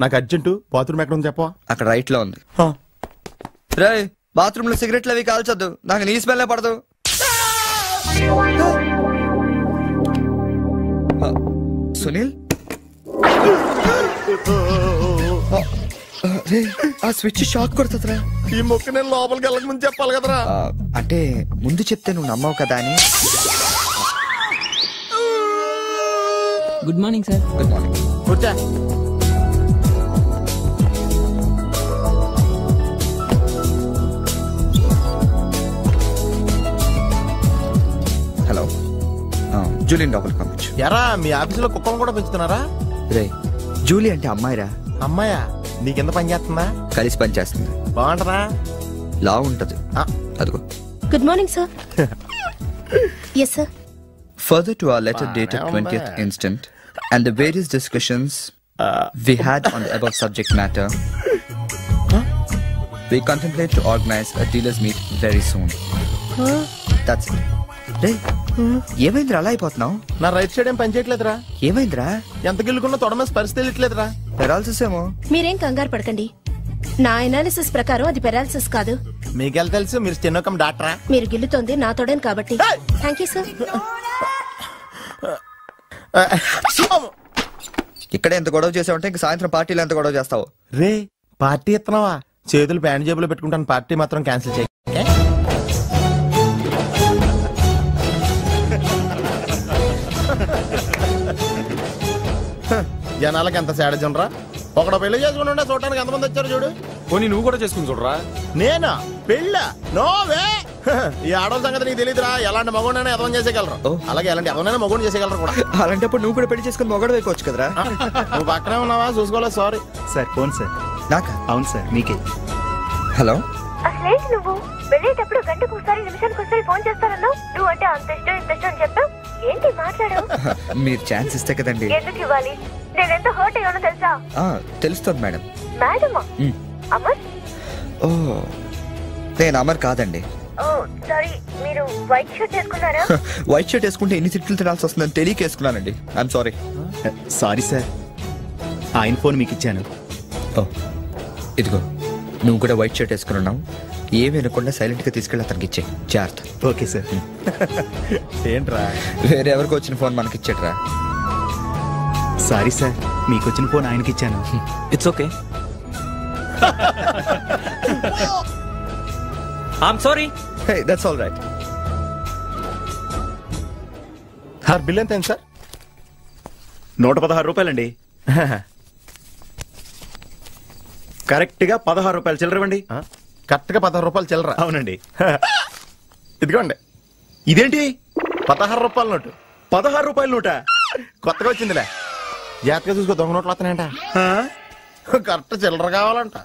నాకు urgent bathroom ఎక్కడ ఉంది చెప్పవా? అక్కడ రైట్ లో ఉంది. రే బాత్రూమ్ లో సిగరెట్లు అవి కాల్చొద్దు, నాకు నీ స్మెల్ పడదు. సునీల్ ఆ స్విచ్ షాక్ కొడుతుందిరా. ఈ మొక్క నేను లోపలికి వెళ్ళక ముందు చెప్పాలి కదరా. అంటే ముందు చెప్తే నువ్వు నమ్మవు కదా అని. Good morning sir. Good morning. కూర్చో. హలో, జూలియన్ లోపలికి పంపించు. ఎరా మీ ఆఫీసులో కుక్కను కూడా పెంచుతున్నారా? రే జూలీ అంటే అమ్మాయిరా. అమ్మాయా? నీ కింద పని చేస్తుందా? కలిసి పని చేస్తుంది. బాగుంటరా? లా ఉంటది. అదిగో. Good morning sir. Yes sir. Further to our letter dated 20th instant and the various discussions we had on the above subject matter, we contemplate to organize a dealers meet very soon. That's it. Hey, ఏమైందిరా అలా అయిపోతున్నావు? నా right side ఏం పని చేయట్లేదురా. ఏమైందిరా? ఎంత గిల్లుకున్నా తొడమే స్పర్శ తెలియట్లేదురా. Paralysis ఏమో. మీరేం కంగారు పడకండి, నా ఎనాలిసిస్ ప్రకారం అది పెరాలసిస్ కాదు. మీకెళ్ళ తెలుసు, మీరు స్టెనోకం డాక్టరా? మీరు గిల్లుతోంది నా తోడని కాబట్టి. Thank you sir. ఇక్కడ ఎంత గొడవ చేసావంటే ఇంక సాయంత్రం పార్టీలో ఎంత గొడవ చేస్తావు? రే పార్టీ ఇస్తున్నావా? చేతులు ప్యాంట్ జేబులో పెట్టుకుంటాను, పార్టీ మాత్రం క్యాన్సిల్ చేయ. జనాలకి ఎంత సాడజం రా. ఒకడ పెళ్లి చేసుకుంటుంటే చూడటానికి ఎంతమంది వచ్చారు చూడు. పోనీ నువ్వు కూడా చేసుకుని చూడరా. నేనా పెళ్ళ? నోవే. ఈ ఆడవాళ్ళ సంగతి నీకు తెలియదురా. ఎలాంటి మగోడైనా ఎదవం చేసేయగలరు, అలాగే ఎలాంటి ఎదవనైనా మగోడు చేసేయగలరు కూడా. అలాంటప్పుడు నువ్వు కూడా పెళ్లి చేసుకుని మొగడు వేయవచ్చు కదరా. నువ్వు పక్కనే ఉన్నావా? చూసుకోలేదు. Sorry sir. Phone sir. నాకా? అవును సార్, మీకే. హలో. అసలేంటి నువ్వు వెళ్ళేటప్పుడు గంటకు ఒకసారి నిమిషానికి ఒకసారి ఫోన్ చేస్తానన్నావు. నువ్వు అంటే అంత ఇష్టం ఇంత ఇష్టం అని చెప్తావు. ఏంటి మాట్లాడు? మీరు ఛాన్స్ ఇస్తే కదండి. ఎందుకు ఇవ్వాలి? నేనెంత హర్ట్ అయ్యానో తెలుసా? తెలుస్తుంది మేడం. మేడమా? అమర్? ఓ నేను అమర్ కాదండి. ఓ సారీ, మీరు వైట్ షర్ట్ వేసుకున్నారా? వైట్ షర్ట్ వేసుకుంటే ఎన్ని తిట్లు తినాల్సి వస్తుందని తెలియక వేసుకున్నానండి. I'm sorry. సారీ సార్, ఆయన ఫోన్ మీకు ఇచ్చాను. ఓ ఇదిగో, నువ్వు కూడా వైట్ షర్ట్ వేసుకున్నావు. ఏమి వినకుండా సైలెంట్ గా తీసుకెళ్ళి అతనికి ఇచ్చే. జాగ్రత్త. Okay sir. ఏంట్రా వేరే ఎవరికి వచ్చిన ఫోన్ మనకి ఇచ్చేట్రా. సారీ సార్, మీకు వచ్చిన ఫోన్ ఆయనకి ఇచ్చాను. It's okay. I'm sorry. Hey that's all right. Sir bill ఎంత సార్? 116 రూపాయలండి. కరెక్ట్ గా 16 రూపాయలు చిల్లరవండి. కరెక్ట్ గా 16 రూపాయలు చిల్లర? అవునండి. ఇదిగోండి. ఇదేంటి? 16 రూపాయల నోటు. 16 రూపాయల నోట? కొత్తగా వచ్చిందిలే. జాగ్రత్తగా చూసుకో, దొంగ నోట్లు వస్తున్నాయంట. కరెక్ట్ చిల్లర కావాలంట.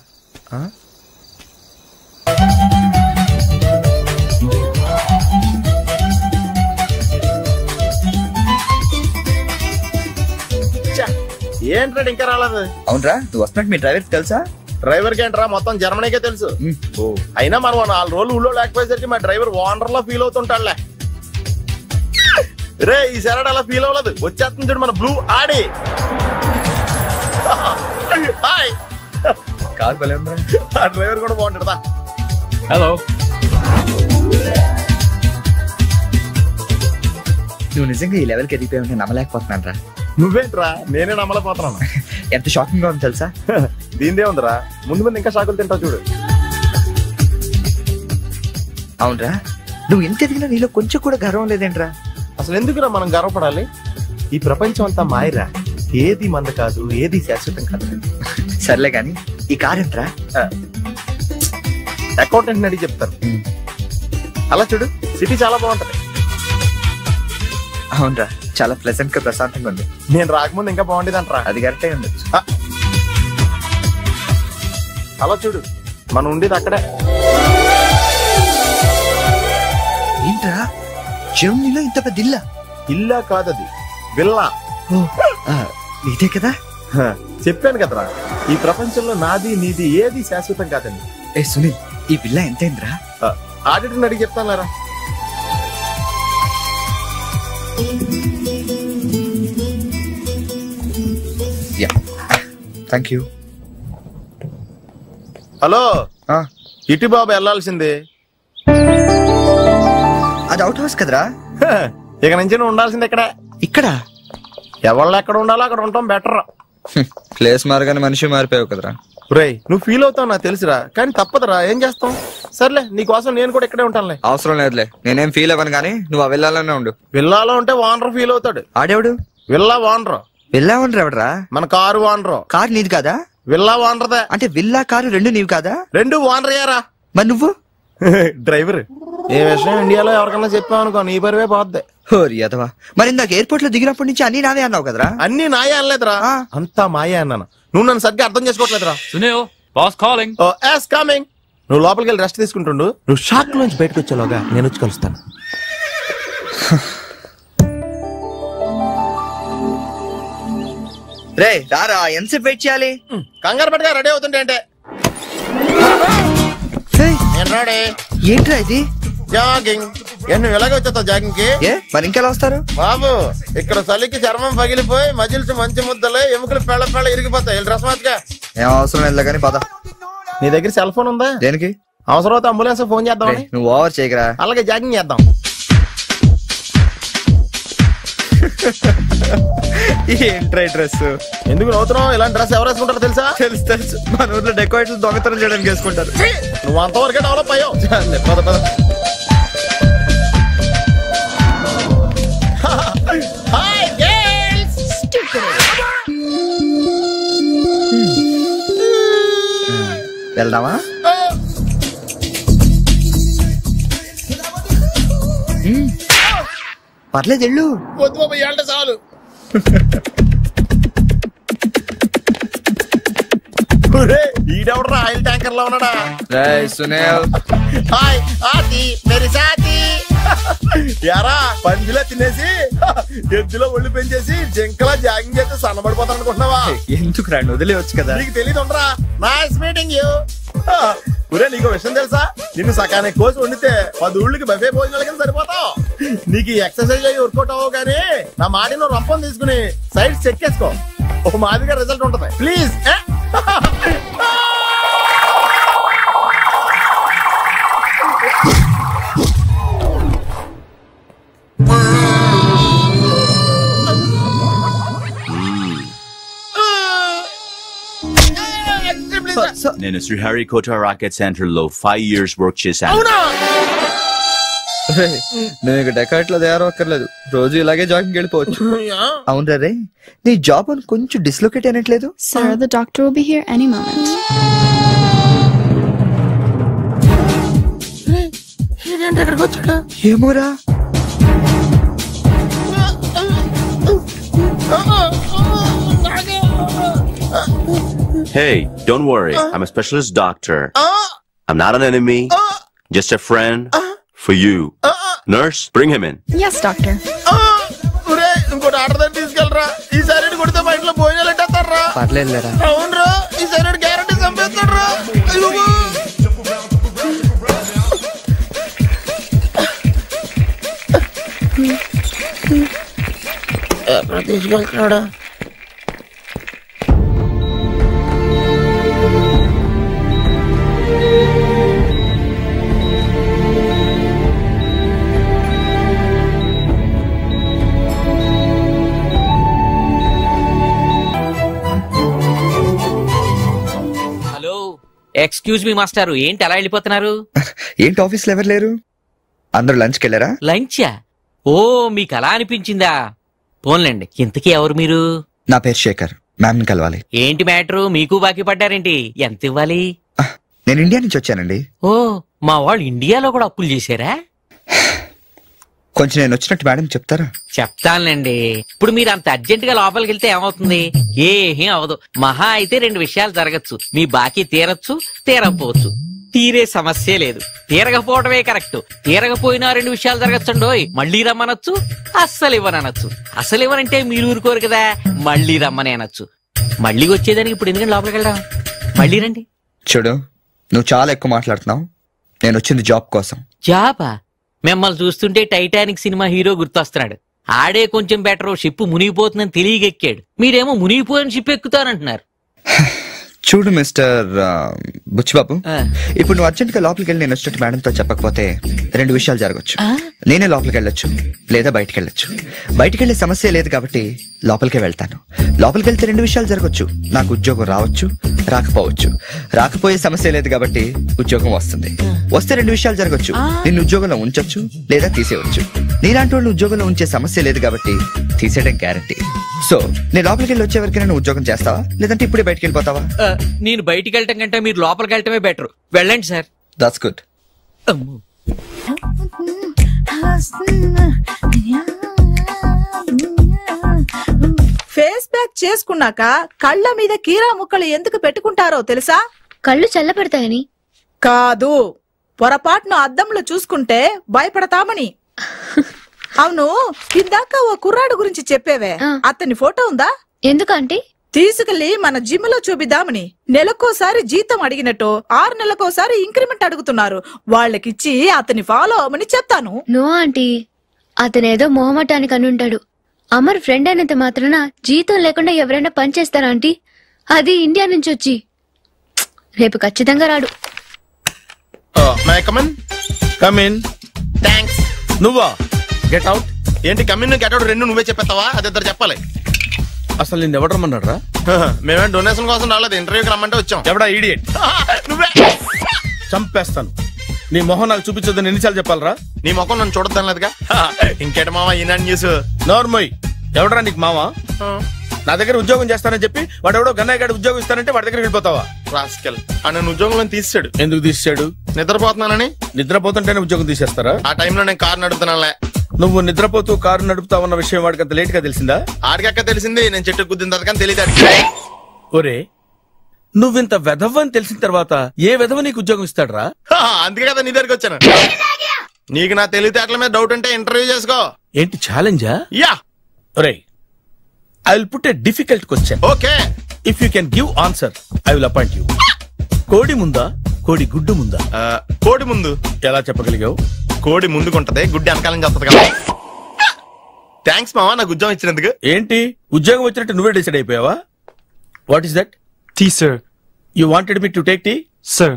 ఏంట్రా ఇంకా రాలేదు? అవునరా, నువ్వు వస్తున్నట్టు మీ డ్రైవర్ తెలుసా? డ్రైవర్ కి ఏంట్రా మొత్తం జర్మనీకే తెలుసు. అయినా మనం 4 రోజులు ఊళ్ళో లేకపోయేసరికి మా డ్రైవర్ ఓనర్ లో ఫీల్ అవుతుంటాడులే. రే ఈ సరడ్ అలా ఫీల్ అవ్వలేదు, వచ్చేస్తుంది చూడు మన బ్లూ ఆడి. హాయ్. కార్ బలే ఉందా? ఆ డ్రైవర్ కూడా బాగుంటాడా? హలో. నువ్వు నిజంగా ఈ లెవెల్కి ఎదిగిపోయావు నమ్మలేకపోతున్నాను రా. నువ్వేంట్రా, నేనే నమ్మలేకపోతున్నాను. ఎంత షాకింగ్ గా ఉంది తెలుసా? దీనిదే ఉందిరా, ముందు ముందు ఇంకా షాకులు తింటావు చూడు. అవునరా, నువ్వు ఎంత ఎదిగినా నీలో కొంచెం కూడా గర్వం లేదేంట్రా? అసలు ఎందుకురా మనం గర్వపడాలి? ఈ ప్రపంచం అంతా మాయరా, ఏది మంద కాదు, ఏది శాశ్వతం కాదు. సర్లే గాని ఈ కార్ ఎంతరా? అకౌంటెంట్ అడిగి చెప్తారు. అలా చూడు, సిటీ చాలా బాగుంటది. అవునరా, చాలా ప్లెజెంట్ గా ప్రశాంతంగా ఉంది. నేను రాకముందు ఇంకా బాగుండేదంటరా. అది కరెక్టే ఉండొచ్చు. అలా చూడు, మనం ఉండేది అక్కడే. ఏంట్రా, జర్మనీలో ఇంత పెద్ద ఇల్లా? ఇల్లా కాదది, విల్లా. ఇదే కదా చెప్పాను కదరా, ఈ ప్రపంచంలో నాది నీది ఏది శాశ్వతం కాదండి. ఏ సునీల్, ఈ విల్లా ఎంతైందిరా? ఆడిటర్ అడిగి చెప్తాను. Thank you. హలో ఆ, ఇటు బాబు వెళ్ళాల్సింది. అది అవుట్ హౌస్ కదరా. ఇక నుంచి నువ్వు ఉండాల్సింది ఇక్కడే. ఇక్కడ ఎవళ్ళు ఎక్కడ ఉండాలో అక్కడ ఉంటాం బెటర్. ప్లేస్ మారగానే మనిషి మారిపోయావు కదరా. రేయ్ నువ్వు ఫీల్ అవుతావు నాకు తెలుసురా, కానీ తప్పదురా, ఏం చేస్తాం. సర్లే నీకోసం నేను కూడా ఇక్కడే ఉంటానులే. అవసరం లేదులే, నేనేం ఫీల్ అవ్వను కానీ నువ్వు ఆ విల్లాలోనే ఉండు. విల్లాలో ఉంటే వానర్ ఫీల్ అవుతాడు. ఆడేవాడు? Villa owner. విల్లా ఓనర్ ఎవడరా? మన కారు వానరు. కారు నీది కాదా? విల్లా వానరదే. అంటే విల్లా కారు రెండు నీవి కాదా? రెండు వానరయ్యారా. మరి నువ్వు డ్రైవర్. ఏ విషయం ఇండియాలో ఎవరికన్నా చెప్పావనుకో నీ పరివే పోద్ది. హోరి అదవా. మరి ఇందాక ఎయిర్పోర్ట్ లో దిగినప్పటి నుంచి అన్ని నావే అన్నావు కదరా. అన్ని నాయే అనలేదురా, అంతా మాయే అన్నాను. నువ్వు నన్ను సరిగ్గా అర్థం చేసుకోవట్లేదురా. Sunil boss calling. Oh yes coming. నువ్వు లోపలికి వెళ్ళి రెస్ట్ తీసుకుంటుండు. నువ్వు షాక్ నుంచి బయటకు వచ్చేలోగా నేను వచ్చి కలుస్తాను. రే రారా, ఎంతసేపు వెయిట్ చేయాలి? కంగారు పట్టుగా రెడీ అవుతుంటే అంటే నేను రెడీ. ఏంట్రా ఇది? జాగింగ్. నువ్వు ఎలాగ వచ్చేస్తావు జాగింగ్ కి? ఏ మరి ఇంకెలా వస్తారు బాబు? ఇక్కడ చలికి చర్మం పగిలిపోయి మజిల్స్ మంచి ముద్దలే, ఎముకలు పెళ్ళ పెళ్ళ ఇరిగిపోతాయి. డ్రెస్ మార్చుగా. ఏం అవసరం లేదు కానీ పద. నీ దగ్గర సెల్ ఫోన్ ఉందా? దేనికి? అవసరం అయితే అంబులెన్స్ ఫోన్ చేద్దామని. నువ్వు ఓవర్ చేయకరా. అలాగే జాగింగ్ చేద్దాం. ఏంట్రా డ్రెస్? ఎందుకు నవ్వుతున్నావు? ఇలాంటి డ్రెస్ ఎవరు వేసుకుంటారో తెలుసా? తెలుసు తెలుసు, మన ఊర్లో డెకోరేట్లు దొంగతనం చేయడానికి వేసుకుంటారు. నువ్వు అంతవరకే డెవలప్ అయ్యావు. పద పద. Hi girls. వెళ్దామా? పర్లేదు వెళ్ళు. వద్దు బాబు, ఇవాళ చాలు. ఈడెవడరా ఆయిల్ ట్యాంకర్ లో ఉన్నాడా? సునీల్. హాయ్ ఆతి మేరీ సాతి. యారా పందిలా తినేసి ఎద్దులో ఒళ్ళు పెంచేసి జింకలా జాగింగ్ చేస్తే సన్నబడిపోతాను అనుకుంటున్నావా? ఎందుకు రాండి, వదిలేవచ్చు కదా. నీకు తెలియదు ఉండరా. Nice meeting you. ఒరే నీకు విషయం తెలుసా? నిన్ను సకానికి కోసి వండితే 10 ఊళ్ళకి బఫే భోజనాల కింద సరిపోతావు. నీకు ఎక్సర్సైజ్ అయ్యి వర్కౌట్ అవ్వవు కానీ నా మాట నువ్వు రంపం తీసుకుని సైడ్ చెక్ చేసుకో. ఒక మాదిరిగా రిజల్ట్ ఉంటుంది. ప్లీజ్. నేను శ్రీహరికోట రాకెట్ సెంటర్ లో 5 years వర్క్ చేశాను. నేను ఇక డెకాట్ లో తయారవక్కర్లేదు, రోజు ఇలాగే జాగింగ్ వెళ్ళిపోవచ్చు. అవును రే, నీ జాబ్ అని కొంచెం dislocate అయినట్లేదు? Sir, the doctor will be here any moment. ఏమోరా. Hey, don't worry. I'm a specialist doctor. I'm not an enemy. Just a friend for you. Nurse, bring him in. Yes, doctor. ఇంకోటి order దగ్గర తీసుకెళ్ళరా. ఈసారి కొడితే మా ఇంట్లో భోజనాలు ఎట్టేస్తారా? పర్లేదురా. అవునరా, ఈసారి గ్యారంటీ చంపేస్తాడరా. ఎక్కడ తీసుకెళ్తున్నాడా? ఎక్స్క్యూజ్ మీ మాస్టారు, ఏంటి అలా వెళ్ళిపోతున్నారు? ఏంటి ఆఫీస్ లో ఎవరు లేరు? అందరూ లంచ్కి వెళ్ళారా? లంచా? ఓ మీకు అలా అనిపించిందా? పోన్లేండి, ఇంతకీ ఎవరు మీరు? నా పేరు శేఖర్, మ్యామ్ ని కలవాలి. ఏంటి మ్యాటరు? మీకు బాకీ పడ్డారేంటి? ఎంత ఇవ్వాలి? నేను ఇండియా నుంచి వచ్చానండి. ఓ మా వాళ్ళు ఇండియాలో కూడా అప్పులు చేశారా? కొంచెం నేను వచ్చినట్టు మేడం చెప్తారా? చెప్తానులేండి. ఇప్పుడు మీరు అంత అర్జెంట్ గా లోపలికి వెళ్తే ఏమవుతుంది? ఏం అవదు. మహా అయితే 2 విషయాలు జరగచ్చు. మీ బాకీ తీరచ్చు, తీరకపోవచ్చు. తీరే సమస్య లేదు, తీరకపోవడమే కరెక్ట్. తీరకపోయినా 2 విషయాలు జరగచ్చండోయ్. మళ్ళీ రమ్మనొచ్చు, అస్సలు ఇవ్వనొచ్చు. అసలు ఇవ్వనంటే మీరు ఊరుకోరు కదా, మళ్ళీ రమ్మని అనొచ్చు. మళ్ళీ వచ్చేదానికి ఇప్పుడు ఎందుకంటే లోపలికి వెళ్దాం. మళ్ళీ రండి. చూడు, నువ్వు చాలా ఎక్కువ మాట్లాడుతున్నావు. నేను వచ్చింది జాబ్ కోసం. జాబా? మిమ్మల్ని చూస్తుంటే టైటానిక్ సినిమా హీరో గుర్తొస్తున్నాడు. ఆడే కొంచెం బెటర్, షిప్ మునిగిపోతుందని తెలియగెక్కాడు. మీరేమో మునిగిపోయిన షిప్ ఎక్కుతానంటున్నారు. చూడు మిస్టర్ బుచ్చిబాబు, ఇప్పుడు నువ్వు అర్జెంట్ గా లోపలికి వెళ్ళి నేను వచ్చినట్టు మేడంతో చెప్పకపోతే రెండు విషయాలు జరగచ్చు. నేనే లోపలికి వెళ్ళొచ్చు, లేదా బయటికి వెళ్ళొచ్చు. బయటికి వెళ్ళే సమస్య లేదు కాబట్టి లోపలికే వెళ్తాను. లోపలికి వెళ్తే రెండు విషయాలు జరగచ్చు. నాకు ఉద్యోగం రావచ్చు, రాకపోవచ్చు. రాకపోయే సమస్య లేదు కాబట్టి ఉద్యోగం వస్తుంది. వస్తే రెండు విషయాలు జరగచ్చు. నిన్ను ఉద్యోగంలో ఉంచొచ్చు, లేదా తీసేయవచ్చు. నీలాంటి వాళ్ళు ఉద్యోగంలో ఉంచే సమస్య లేదు కాబట్టి తీసేయడం గ్యారంటీ. సో నేను లోపలికి వెళ్ళి వచ్చే వరకు నేను ఉద్యోగం చేస్తావా, లేదంటే ఇప్పుడే బయటికి వెళ్ళిపోతావా? నేను బయటికి వెళ్ళటం కంటే మీరు లోపలికి వెళ్ళటమే బెటర్. వెళ్ళండి sir. That's good. Face pack చేసుకున్నాక కళ్ళ మీద కీరా ముక్కలు ఎందుకు పెట్టుకుంటారో తెలుసా? కళ్ళు చల్లబడతాయని కాదు, పొరపాటును అద్దంలో చూసుకుంటే భయపడతామని. అవును, ఇందాక ఓ కుర్రాడు గురించి చెప్పేవే, అతని ఫోటో ఉందా? ఎందుకంటే తీసుకెళ్లి మన జిమ్ లో చూపిద్దామని. నెలకోసారి జీతం అడిగినట్టు 6 నెలకోసారి ఇంక్రిమెంట్ అడుగుతున్నారు. వాళ్ళకిచ్చి అతని ఫాలో అవ్వమని చెప్తాను. నో ఆంటీ, అతనేదో మొహమాటానికి అనుంటాడు. అమర్ ఫ్రెండ్ అయినంత మాత్రాన జీతం లేకుండా ఎవరైనా పనిచేస్తారా ఆంటీ? అది ఇండియా నుంచి వచ్చి. రేపు ఖచ్చితంగా రాడు. నువ్వా? Get out. ఏంటి కమిన్ గెట్ అవుట్ రెండు నువ్వే చెప్పేస్తావా? అది ఇద్దరు చెప్పాలి. అసలు నేను ఎవరు రమ్మన్నాడు రా? మేమే డొనేషన్ కోసం రాలేదు, ఇంటర్వ్యూకి రమ్మంటే వచ్చాం. ఎవడా ఈడియట్? నువ్వే. చంపేస్తాను. నీ మొహం నాకు చూపించొద్దని ఎన్నిసార్లు చెప్పాలరా? నీ మొఖం నన్ను చూడద్దాం లేదుగా. ఇంకేట మావా ఈనాడు న్యూస్. నోర్మోయ్, ఎవడరా నీకు మావా? నా దగ్గర ఉద్యోగం చేస్తానని చెప్పి వాడు ఎవడో గన్నయ్య గారి ఉద్యోగం ఇస్తానంటే వాడి దగ్గర వెళ్ళిపోతావా? రాస్కెల్. నన్ను ఉద్యోగంలో తీసాడు. ఎందుకు తీసాడు? నిద్రపోతున్నానని. నిద్రపోతుంటేనే ఉద్యోగం తీసేస్తారా? ఆ టైంలో నేను కారు నడుపుతున్నానులే. నువ్వు నిద్రపోతూ కారు నడుపుతావన్న విషయం వాడికి అంత లేట్ గా తెలిసిందా? ఆడికక్క తెలిసింది, నేను చెట్టు గుద్దిన తర్వాత కానీ తెలియదు. ఒరే, నువ్వింత వెధవ్ అని తెలిసిన తర్వాత ఏ వెధవ నీకు ఉద్యోగం ఇస్తాడరా? అందుకే కదా నీ దగ్గరికి వచ్చాను. నీకు నా తెలివితేటల మీద డౌట్ ఉంటే ఇంటర్వ్యూ చేసుకో. ఏంటి ఛాలెంజా? యా. ఒరే, I will put a difficult question. Okay. If you can give answer, I will appoint you. కోడి ముందా, కోడి గుడ్డు ముందా? కోడి ముందు. ఎలా చెప్పగలిగావు? కోడి ముందుకుంటది, గుడ్డి వెనకాలం చేస్తుంది కదా. థ్యాంక్స్ మావా నాకు ఉద్యోగం ఇచ్చినందుకు. ఏంటి ఉద్యోగం వచ్చినట్టు నువ్వే డిసైడ్ అయిపోయావా? What is that? Tea, sir. You wanted me to take tea? Sir.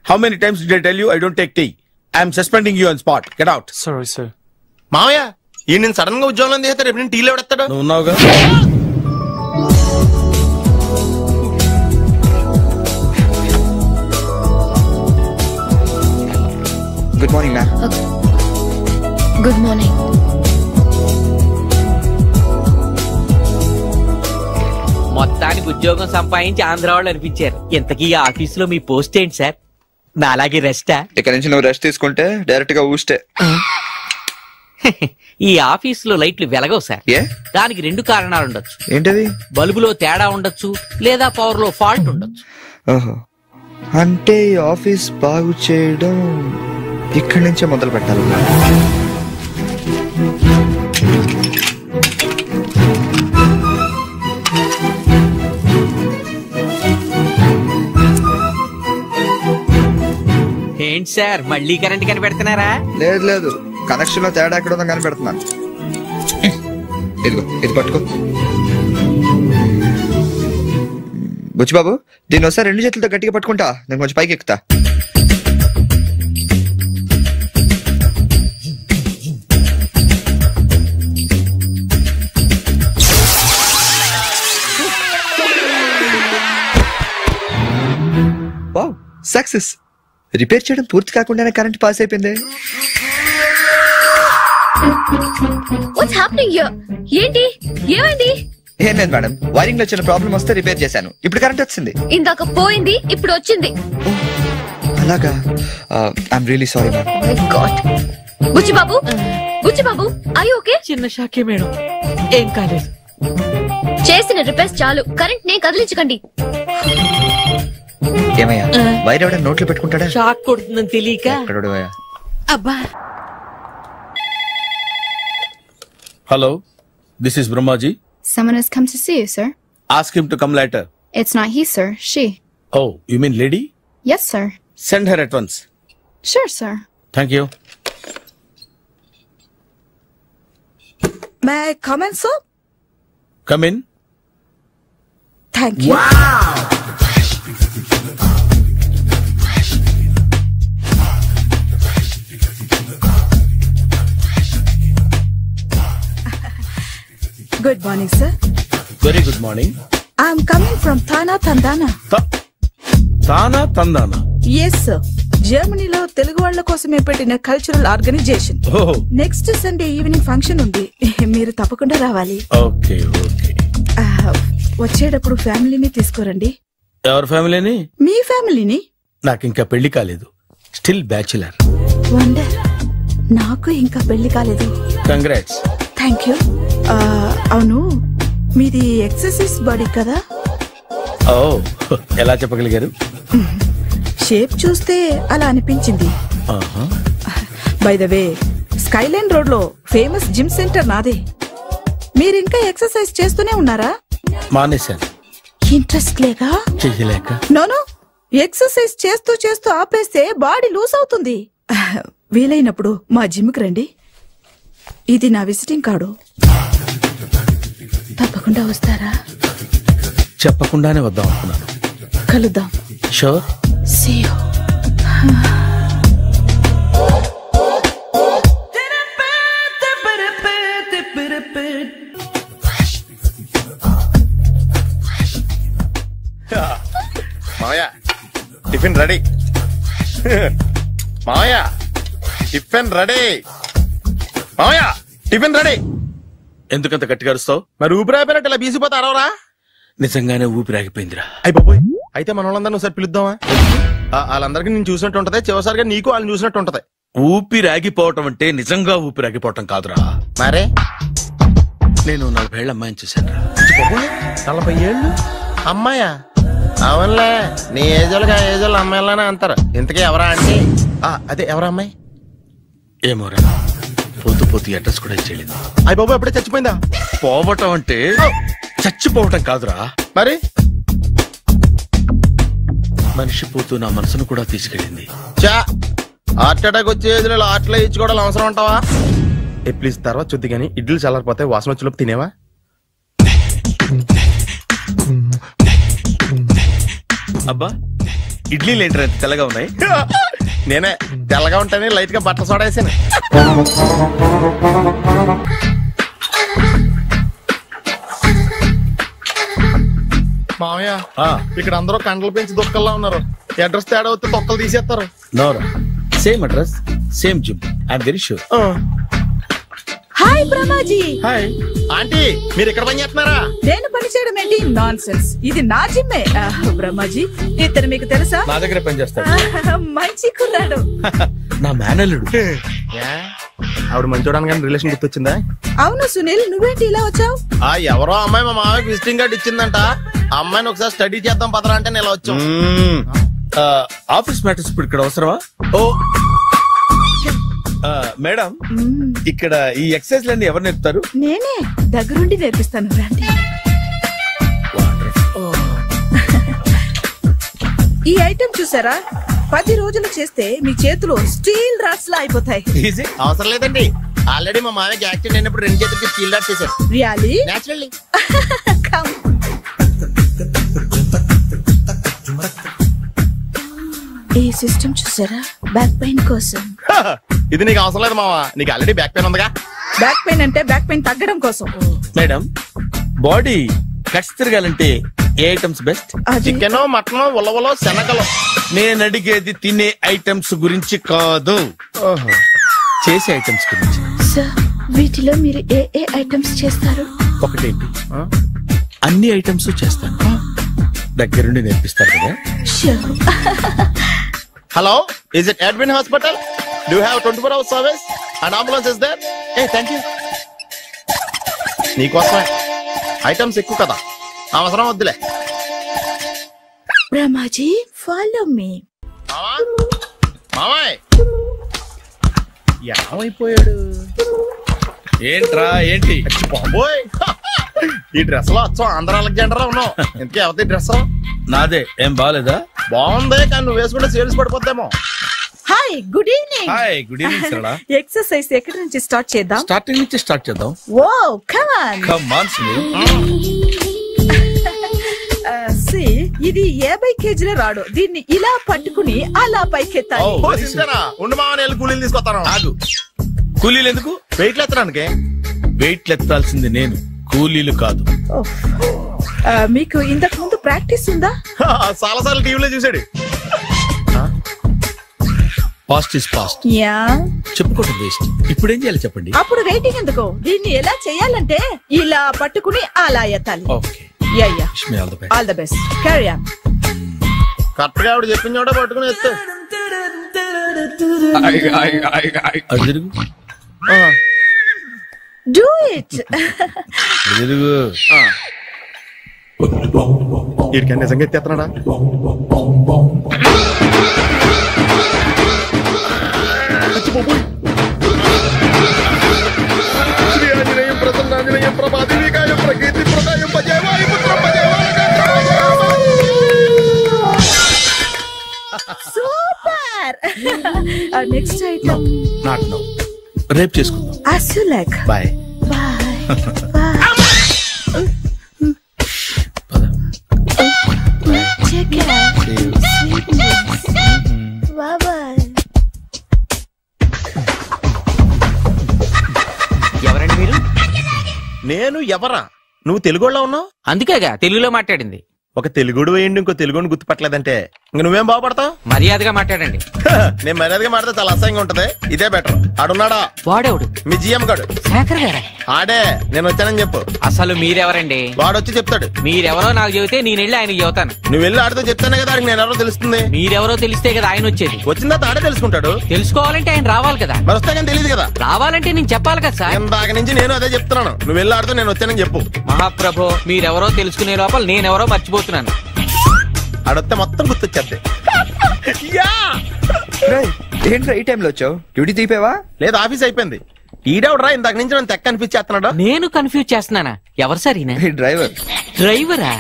How many times did I tell you I don't take tea? I am suspending you on spot. Get out. Sorry, sir. మావయ్య, ఈ నేను sudden గా ఉద్యోగంలో చేస్తే రేపు నేను టీలో ఎవడెత్తాడు? నువ్వు ఉన్నావుగా. Good morning ma'am. Good morning. మొత్తానికి ఉద్యోగం సంపాదించి ఆంధ్ర వాళ్ళు అనిపించారు. ఇంతకీ ఈ ఆఫీసులో మీ పోస్ట్ ఏంటి సార్? నా అలాగే రెస్టా? ఇక్కడ నుంచి నువ్వు రెస్ట్ తీసుకుంటే డైరెక్ట్ గా ఊస్తే. ఈ ఆఫీసులో లైట్లు వెలగవు సార్. ఏ? దానికి 2 కారణాలు ఉండొచ్చు. ఏంటది? బల్బులో తేడా ఉండొచ్చు, లేదా పవర్ లో ఫాల్ట్ ఉండొచ్చు. ఓహో, అంటే ఈ ఆఫీస్ బాగు చేయడం ఇక్కడి నుంచే మొదలు పెట్టాలి. ఏంటి సార్ మళ్ళీ కరెంట్ కనిపెడుతున్నారా? లేదు లేదు, కనెక్షన్ లో తేడా ఎక్కడ ఉందో కనిపెడుతున్నాను. ఇదిగో ఇది పట్టుకో. బుచ్చిబాబు, దీన్ని ఒకసారి 2 చేతులతో గట్టిగా పట్టుకుంటా, నేను కొంచెం పైకి ఎక్కుతా. Wow, success. రిపేర్ చేయడం పూర్తి కాకుండానే కరెంట్ పాస్ అయిపోయింది. What's happening here? ఏంటి, ఏమైంది? ఏం లేదు మేడం, వైరింగ్ లో చిన్న ప్రాబ్లం వస్తే రిపేర్ చేశాను. ఇప్పుడు కరెంట్ వచ్చింది. ఇందాక పోయింది, ఇప్పుడు వచ్చింది. అలాగా? I'm really sorry madam. My God. Buchchibabu, Buchchibabu, I okay? చిన్న షాకే మేడం, ఏం కాలేదు. చేసిన రిపేర్స్ చాలు, కరెంట్ నే కదిలించకండి. ఏమయ్యా, వైర్ ఎవడైనా నోట్లో పెట్టుకుంటాడా? షాక్ కొడుతుందని తెలియక. అబ్బా. Hello, this is Brahmaji. Someone has come to see you, sir. Ask him to come later. It's not he, sir. She. Oh, you mean lady? Yes, sir. Send her at once. Sure, sir. Thank you. May I come in, sir? Come in. Thank you. Wow. Good morning sir. Very good morning. I'm coming from Tana Tandana. Tana Tandana? Yes sir. జర్మనీలో తెలుగు వాళ్ల కోసమే పెట్టిన cultural organization. Next Sunday evening function ఉంది, మీరు తప్పకుండా రావాలి. Okay okay. వచ్చేటప్పుడు ఫ్యామిలీని తీసుకోరండి. ఎవరి ఫ్యామిలీని? మీ ఫ్యామిలీని. నాకు ఇంకా పెళ్లి కాలేదు, స్టిల్ బ్యాచులర్. వండర్. నాకు ఇంకా పెళ్లి కాలేదు. కంగ్రాట్స్. Thank you. అవును, మీది ఎక్సర్సైజ్ బాడీ కదా? ఓ, ఎలా చెప్పగలిగారు? షేప్ చూస్తే అలా అనిపించింది. By the way, Skyline road లో ఫేమస్ జిమ్ సెంటర్ నాదే. మీరింకా ఎక్సర్సైజ్ చేస్తూనే ఉన్నారా? మానేశాను. ఇంట్రెస్ట్ లేక? చెయ్యలేక. నోను, ఎక్సర్సైజ్ చేస్తూ చేస్తూ ఆపేస్తే బాడీ లూజ్ అవుతుంది. వీలైనప్పుడు మా జిమ్కి రండి. ఇది నా విజిటింగ్ కార్డు. తప్పకుండా వస్తారా? చెప్పకుండానే వద్దాం అనుకున్నాను. కలుద్దాం. షూర్. See you. మావయ్య, టిఫిన్ రెడీ. మావయ్య, టిఫిన్ రెడీ. మావయ్య, టిఫిన్ రెడీ. ఎందుకంత గట్టిగా అరుస్తావు? మరి ఊపిరి అయిపోయినట్టు ఇలా బీసిపోతే అరవరా? నిజంగానే ఊపిరాగిపోయిందిరా. అయిపోయి అయితే మన వాళ్ళందరినీ ఒకసారి పిలుద్దామా? వాళ్ళందరికీ నేను చూసినట్టు ఉంటది, చివరిసారిగా నీకు వాళ్ళని చూసినట్టు ఉంటది. ఊపిరాగిపోవటం అంటే నిజంగా ఊపిరాగిపోవటం కాదురా. మరే నేను 40 ఏళ్ల అమ్మాయిని చూశాను రా. 40 ఏళ్ళు అమ్మాయా? అవునులే, నీ ఏజోళ్ళకి ఆ ఏజోళ్ళు అమ్మాయిలానే అంటారు. ఇంతకీ ఎవరా అంటే? అదే ఎవరా అమ్మాయి? ఏమోరా, పోతూ పోతూ అడ్రస్ కూడా ఇచ్చేళ్ళింది. అయ్య బాబు, ఎప్పుడే చచ్చిపోయిందా? పోవటం అంటే చచ్చిపోవటం కాదురా. మరి మనిషి పోతూ నా మనసును కూడా తీసుకెళ్ళింది. చా, హార్ట్ అటాక్ వచ్చే ఏజ్లో హార్ట్లో ఇచ్చుకోవడం అవసరం ఉంటావా? ప్లీజ్ తర్వాత చూద్ది కానీ ఇడ్లీ చల్లారిపోతే వాసన వచ్చేలోపు తినేవా? అబ్బా, ఇడ్లీలు ఏంటంటే తెల్లగా ఉన్నాయి? నేనే తెల్లగా ఉంటానే లైట్ గా బట్టలు సోడా వేసాను. మామయ్య, ఇక్కడ అందరూ కండలు పెంచి దుక్కల్లా ఉన్నారు. అడ్రస్ తేడా వస్తే తొక్కలు తీసేస్తారు. Nora, same address, same gym. I'm very sure. Hi Brahmaji. Hi aunty, మీరు ఇక్కడ పని చేస్తున్నారా? నేను పని చేయడం ఏంటి? Nonsense. ఇది నా జిమ్మే. బ్రహ్మాజీ, ఇతను మీకు తెలుసా? నా దగ్గర పని చేస్తాడు. మంచి కుర్రాడు. నా మేనల్లుడు. ఆవిడ మంచి చూడడానికి రిలేషన్ గుర్తొచ్చిందా? అవును సునీల్, నువ్వేంటి ఇలా వచ్చావు? ఎవరో అమ్మాయి మా మామయ్యకి విజిటింగ్ కార్డు ఇచ్చిందంట. ఆ అమ్మాయిని ఒకసారి స్టడీ చేద్దాం పదరా అంటే నేను వచ్చాం. ఆఫీస్ మ్యాటర్స్ ఇప్పుడు ఇక్కడ అవసరమా? ఓ మేడం, ఇక్కడ ఈ ఎక్సర్సైజ్ లన్నీ ఎవరు నేర్పుతారు? నేనే దగ్గరుండి నేర్పిస్తాను, రండి. ఈ ఐటెం చూసారా? 10 రోజులు చేస్తే మీ చేతులు స్టీల్ రాట్స్ లా అయిపోతాయి. అవసరం లేదండి, ఆల్రెడీ మా మామయ్యకి యాక్సిడెంట్ అయినప్పుడు 2 చేతులకి స్టీల్ రాట్స్ చేశారు. రియల్లీ? నేచురల్లీ. ఈ సిస్టమ్ చూసారా? బ్యాక్ పెయిన్ కోసం. ఇది నీకు అవసరం లేదు మావా, నీకు ఆల్రెడీ బ్యాక్ పెయిన్ ఉందిగా. బ్యాక్ పెయిన్ అంటే బ్యాక్ పెయిన్ తగ్గడం కోసం. మేడం, బాడీ కట్స్ తిరగాలంటే ఏ ఐటమ్స్ బెస్ట్? చికెన్, మటన్, ఉలవలో, శనగలు. నేను అడిగేది తినే ఐటమ్స్ గురించి కాదు, చేసే ఐటమ్స్ గురించి. సార్, వీటిలో మీరు ఏ ఐటమ్స్ చేస్తారు? ఒకటేంటి, అన్ని ఐటమ్స్ చేస్తాను. దగ్గరుండి నేర్పిస్తారు కదా. Hello, is it admin hospital? Do have 24 hours service and ambulance is there? Thank you. నీకోసమే ఐటమ్స్ ఎక్కువ కదా, అవసరం వద్దులే. Brahmaji, follow me. మామాయ్ ఏమైపోయాడు? ఏంట్రా ఏంటి? బాబోయ్, ఈ డ్రెస్ లో వచ్చాం ఆంధ్ర అలెగ్జాండర్ లో ఉన్నావు. ఇంతకీ ఎవరి డ్రెస్? నాదే. ఏం బాగాలేదా? బాగుంది, కానీ నువ్వు వేసుకుంటే సేల్స్ పడిపోద్దేమో. Hi, good evening. Hi, good evening Sarala. Exercise ఎక్కడి నుంచి స్టార్ట్ చేద్దాం? స్టార్టింగ్ నుంచి స్టార్ట్ చేద్దాం. Oh, come on. Come on Sunil. ఇది 50 kg రాడు. దీన్ని ఇలా పట్టుకుని అలా పైకెత్తాలి. ఉండు మామ, నేను కూలీలు తీసుకొస్తాను. ఆగు, కూలీలు ఎందుకు? వెయిట్ ఎత్తడానికి. వెయిట్ ఎత్తాల్సింది నేను, కూలీలు కాదు. మీకు ఇంతకు ముందు ప్రాక్టీస్ ఉందా? చాలా సార్లు టీవీలో చూసాడు. Past is past. యా, చెప్పుకోవడం వేస్ట్. ఇప్పుడు ఏం చేయాలి చెప్పండి. అప్పుడు వెయిటింగ్ ఎందుకు? దీన్ని ఎలా చేయాలంటే ఇలా పట్టుకుని అలా ఎత్తాలి. Okay. Yeah yeah, all the best. Carry on. Correct గా ఆవిడ చెప్పిన చోట పట్టుకుని ఎత్తు. Do it. వీడికి నిజంగా ఎత్తేస్తున్నాడా? శ్రీ ఆంజనేయం ప్రసన్నాంజనేయం ప్రభాదేవికాయం ప్రకీర్తి ప్రదాయం భజేవాయు పుత్రం super. Next item not now, రేపు చేసుకుందాం. as you like. Bye. Check it out. Bye bye. ఎవరండి మీరు? నేను ఎవరా? నువ్వు తెలుగులో ఉన్నావు. అందుకేగా తెలుగులో మాట్లాడింది. ఒక తెలుగుడు వేయండి, ఇంకో తెలుగుని గుర్తుపట్టలేదంటే ఇంక నువ్వేం బాగుపడతావు? మర్యాదగా మాట్లాడండి. నేను మర్యాదగా మాట్లాడితే చాలా అసహ్యంగా ఉంటది. ఇదే బెటర్. ఆడున్నాడా? వాడేవుడు? మీ జిఎం గాడు. శేఖర్ గారా? ఆడే. నేను వచ్చానని చెప్పు. అసలు మీరెవరండి? వాడు వచ్చి చెప్తాడు. మీరెవరో నాకు చెబితే నేను వెళ్ళి ఆయనకి చెబుతాను. నువ్వు వెళ్ళి ఆడితో చెప్తానే కదా నేను ఎవరో తెలుస్తుంది. మీరెవరో తెలిస్తే కదా ఆయన వచ్చేది. వచ్చిందా ఆడే తెలుసుకుంటాడు. తెలుసుకోవాలంటే ఆయన రావాలి కదా. మరి వస్తే కానీ తెలియదు కదా. రావాలంటే నేను చెప్పాలి కదా సార్. ఇందాక నుంచి నేను అదే చెప్తున్నాను. నువ్వు వెళ్ళి ఆడితో నేను వచ్చానని చెప్పు. మహాప్రభు, మీరెవరో తెలుసుకునే లోపల నేనెవరో మర్చిపోతున్నాను. ఆడొస్తే మొత్తం గుర్తొచ్చేద్ది. ఏంట్రా ఈ టైంలో వచ్చావు? డ్యూటీ తీపేవా? లేదు, ఆఫీస్ అయిపోయింది. ఈడెవడరా ఇందాక నుంచి నన్ను తెక్క అనిపించేస్తున్నాడు. నేను కన్ఫ్యూజ్ చేస్తున్నానా? ఎవరు సార్ ఈయన? డ్రైవర్. డ్రైవరా?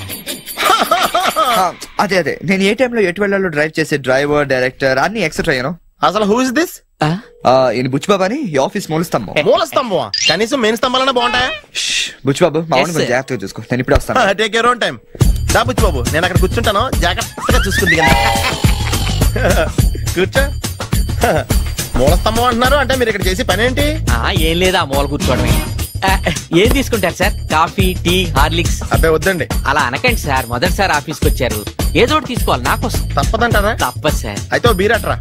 అదే అదే, నేను ఏ టైంలో ఎటు వెళ్ళాలో డ్రైవ్ చేసే డ్రైవర్, డైరెక్టర్ అన్ని ఎక్సెట్రా. యూనో. అసలు హూ ఇస్ దిస్? ఈయన బుచ్చిబాబు అని, ఈ ఆఫీస్ మూల స్తంభం. మూల స్తంభం? కనీసం మెయిన్ స్తంభాలన్నా బాగుంటాయా? బుచ్చిబాబు, మా వాడిని కొంచెం జాగ్రత్తగా చూసుకో. నేను ఇప్పుడు వస్తాను. Take your own time. దా బుచ్చిబాబు, నేను అక్కడ కూర్చుంటాను, జాగ్రత్తగా చూసుకుంది. కూర్చో. మూల స్తంభం అంటున్నారు అంటే మీరు ఇక్కడ చేసి పని ఏంటి? ఏం లేదా, మూల కూర్చోవడమే. ఏం తీసుకుంటారు సార్? Coffee, tea, Horlicks? అబ్బాయి వద్దండి. అలా అనకండి సార్, మొదటిసారి ఆఫీస్కి వచ్చారు, ఏదో ఒకటి తీసుకోవాలి. నాకోసం. తప్పదంటారా? తప్పదు సార్. అయితే బీరట్రా.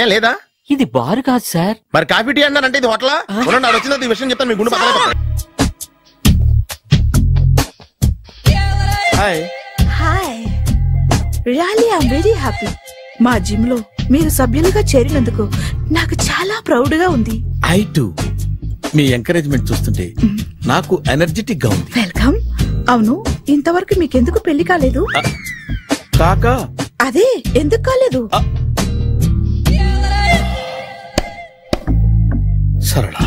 ఏం లేదా? ఇది బారు కాదు సార్. మరి కాఫీ టీ అన్నారంటే ఇది హోటలా? ఆడు వచ్చింది ఈ విషయం చెప్తాను, మీ గుండె పక్కన. Hi. Really I'm very happy. మా జిమ్ లో మీరు సభ్యులుగా చేరినందుకు నాకు చాలా ప్రౌడ్ గా ఉంది. I to. మీ ఎంకరేజ్మెంట్ చూస్తుంటే నాకు ఎనర్జెటిక్ గా ఉంది. వెల్కమ్. అవును, ఇంతవరకు మీకెందుకు పెళ్లి కాలేదు? కాకా. అదే, ఎందుకు కాలేదు? సరళ,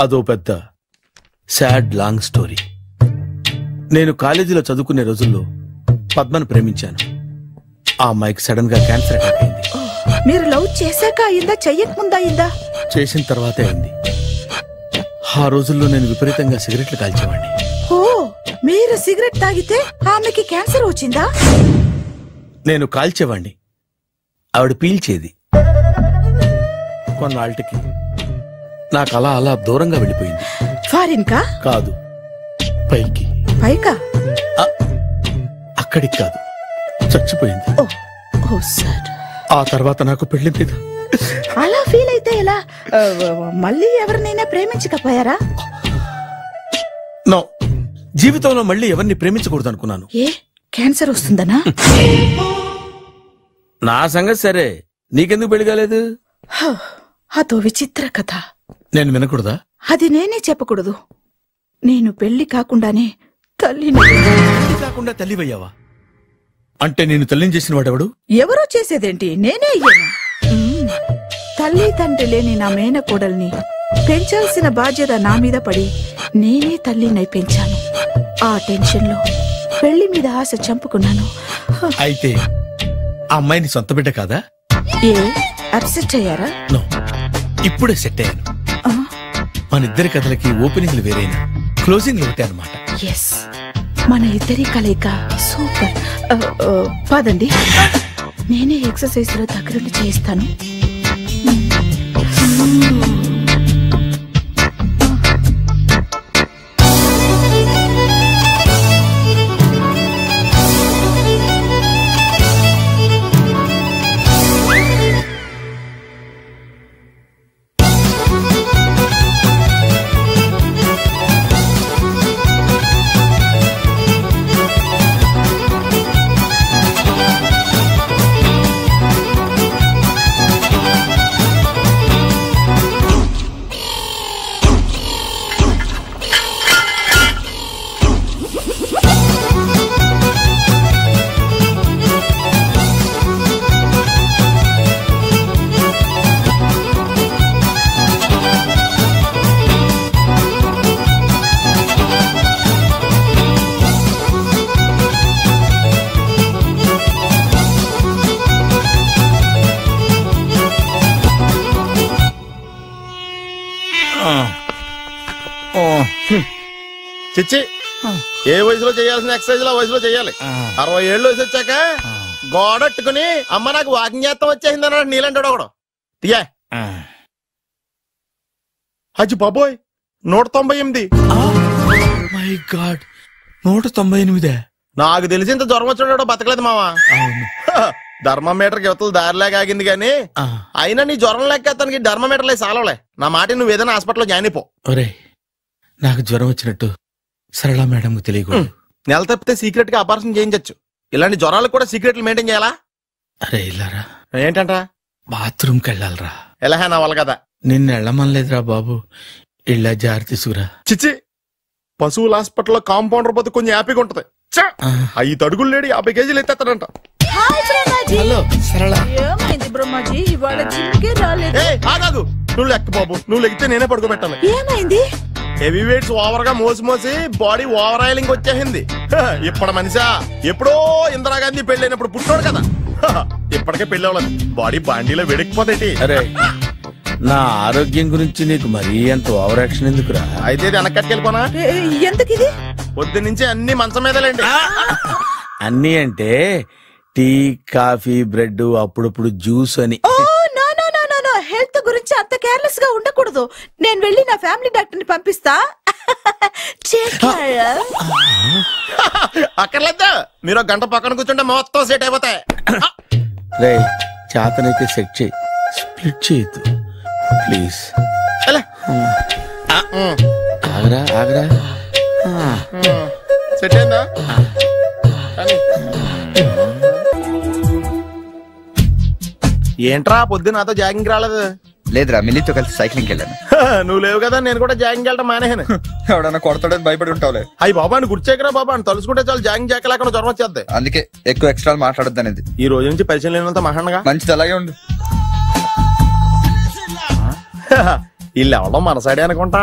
అదో పెద్ద సాడ్ లాంగ్ స్టోరీ. నేను కాలేజీలో చదువుకునే రోజుల్లో పద్మను ప్రేమించాను. ఆ అమ్మాయికి సడన్ గా క్యాన్సర్ అటాక్ అయింది. మీరు లవ్ చేశాక అయిందా, చెయ్యక ముందా అయిందా? చేసిన తర్వాతే అయింది. ఆ రోజుల్లో నేను విపరీతంగా సిగరెట్లు కాల్చేవాడిని. ఓ, మీరు సిగరెట్ తాగితే ఆమెకి క్యాన్సర్ వచ్చిందా? నేను కాల్చేవాణ్ణి, ఆవిడ పీల్చేది. కొన్నాళ్ళకి నాకు అలా అలా దూరంగా వెళ్ళిపోయింది. ఫారిన్ కా? కాదు, పైకి. పైకా? అక్కడికి కాదు, చచ్చిపోయింది. ఓ సార్. ఆ తర్వాత నాకు పెళ్లి మీద. అలా ఫీల్ అయితే ఎలా? మళ్ళీ ఎవరినైనా ప్రేమించకపోయారా? నో, జీవితంలో మళ్ళీ ఎవరిని ప్రేమించకూడదు అనుకున్నాను. ఏ, క్యాన్సర్ వస్తుందనా? నా సంగతి సరే, నీకెందుకు పెళ్లి కాలేదు? అదో విచిత్ర కథ. నేను వినకూడదా? అది నేనే చెప్పకూడదు. నేను పెళ్లి కాకుండానే తల్లిని. పెళ్లి కాకుండా తల్లివయ్యావా? అంటే నేను తల్లిని చేసిన వాడెవడు? ఎవరో చేసేదేంటి, నేనే అయ్యాను. తల్లి తండ్రి లేని నా మేనకోడల్ని పెంచాల్సిన బాధ్యత నా మీద పడి నేనే తల్లినై పెంచాను. ఆ టెన్షన్ లో పెళ్లి మీద ఆశ చంపుకున్నాను. అయితే ఆ అమ్మాయిని సొంత బిడ్డ కాదా? ఏ, అప్సెట్ అయ్యారా? నో, ఇప్పుడే సెట్ అయ్యాను. మన ఇద్దరి కథలకి ఓపెనింగ్లు వేరైనా క్లోజింగ్ ఒకటే అన్నమాట. ఎస్, మన ఇద్దరి కలయిక సూపర్. పదండి, నేనే ఎక్సర్సైజ్ లో దగ్గరుండి చేయిస్తాను. చిచ్చి ఏ వయసులో చేయాల్సిన ఎక్సర్సైజ్ ఆ వయసులో చేయాలి. 60 ఏళ్ళు వయసు వచ్చాక గోడట్టుకుని అమ్మ నాకు వాకింగ్ చేస్తాం వచ్చేసింది అన్నాడు నీలంటాడు ఒకడు. తీయా అచ్చి బాబోయ్ 198. My God 198. నాకు తెలిసి ఇంత జ్వరం వచ్చాడో బతకలేదు మావా. ధర్మమీటర్ యువతలు దారిలాగా ఆగింది గాని అయినా నీ జ్వరం లెక్క తనకి ధర్మమీటర్లే సాలవలే. నా మాట నువ్వు ఏదైనా హాస్పిటల్లో జాయిన్ అయిపో. ఒరే నాకు జ్వరం వచ్చినట్టు సరళ మేడం తెలియకూడదు. నెల తప్పితే సీక్రెట్ గా ఆపరేషన్ చేయించచ్చు. ఇలాంటి జ్వరాలకు కూడా సీక్రెట్లు మెయింటైన్ చేయాలా? అరే ఇల్లారా ఏంటంట? బాత్రూమ్కి వెళ్ళాలరా. ఎలా నా వాళ్ళ కదా నిన్ను వెళ్ళమనలేదురా బాబు. ఇళ్ళ జారి తీసుకురా. చిచ్చి పశువుల హాస్పిటల్లో కాంపౌండర్ పోతే కొంచెం హ్యాపీగా ఉంటది. 5 అడుగులు లేడి 50 కేజీలు ఎత్తేస్తాడంట. హలో సరళ. ఏమైంది బ్రహ్మాజీ ఇవాళ జిమ్కే రాలేదు? ఆగాదు, నువ్వు లెక్క బాబు. నువ్వు లెక్కితే నేనే పడుకోబెట్టాను. ఏమైంది? హెవీ వెయిట్స్ ఓవర్ గా మోసి బాడీ ఓవర్ ఆయిలింగ్ వచ్చేసింది. ఇప్పుడు మనిషా ఎప్పుడో ఇందిరాగాంధీ పెళ్ళైనప్పుడు పుట్టినోడు కదా. ఇప్పటికే పెళ్లి అవ్వలేదు, బాడీ బాండీలో వెడికిపోతేటి. అరే నా ఆరోగ్యం గురించి నీకు మరీ అంత ఓవర్ యాక్షన్ ఎందుకురా? అయితే వెనక్కట్టుకెళ్ళిపోనా? ఎందుకు ఇది? పొద్దు నుంచి అన్ని మంచం మీదలేండి. అన్ని అంటే టీ కాఫీ బ్రెడ్ అప్పుడప్పుడు జ్యూస్ అని. హెల్త్ గురించి అంత కేర్లెస్ గా ఉండకూడదు. నేను వెళ్ళి నా ఫ్యామిలీ డాక్టర్ ని పంపిస్తా. అక్కర్లేదు, మీరు 1 గంట పక్కన కూర్చుంటే మొత్తం సెట్ అయిపోతాయి. రే చేతనైతే సెట్ చేయి, స్ప్లిట్ చేయొద్దు ప్లీజ్. ఆగరా ఆగరా. సెట్ అయిందా? ఏంట్రా పొద్దు నాతో జాగింగ్ రాలేదు? లేదురా, మిల్లీతో కలిసి సైక్లింగ్ వెళ్ళాను. నువ్వు లేవు కదా, నేను కూడా జాగింగ్ వెళ్ళడం మానేహాను. ఎవడన్నా కొడతాడని భయపడి ఉంటావులే. అయ్యి బాబా అని గుర్చేకరా బాబా అని తలుసుకుంటే చాలు జాగింగ్ చేయలేకుండా జ్వరం వచ్చేద్ది. అందుకే ఎక్కువ ఎక్స్ట్రా మాట్లాడద్దు అనేది. ఈ రోజు నుంచి పరిచయం లేనంత మహాన్గా మంచిది, అలాగే ఉండు. వీళ్ళు ఎవడం మనసాడే అనుకుంటా.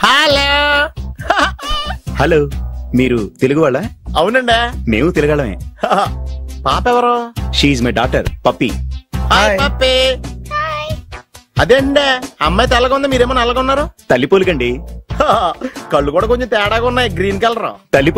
హలో హలో, మీరు తెలుగు వాళ్ళ? అవునండి, మేము తెలుగాళ్ళమే. పాప ఎవరు? షీఈ్ మై డాటర్ పప్పి. పప్పి. అదేండి అమ్మాయి తెల్లగా ఉంది, మీరేమో నల్లగా ఉన్నారు. తల్లిపోలికండి. కళ్ళు కూడా కొంచెం తేడాగా ఉన్నాయి, గ్రీన్ కలర్. తల్లిపోలి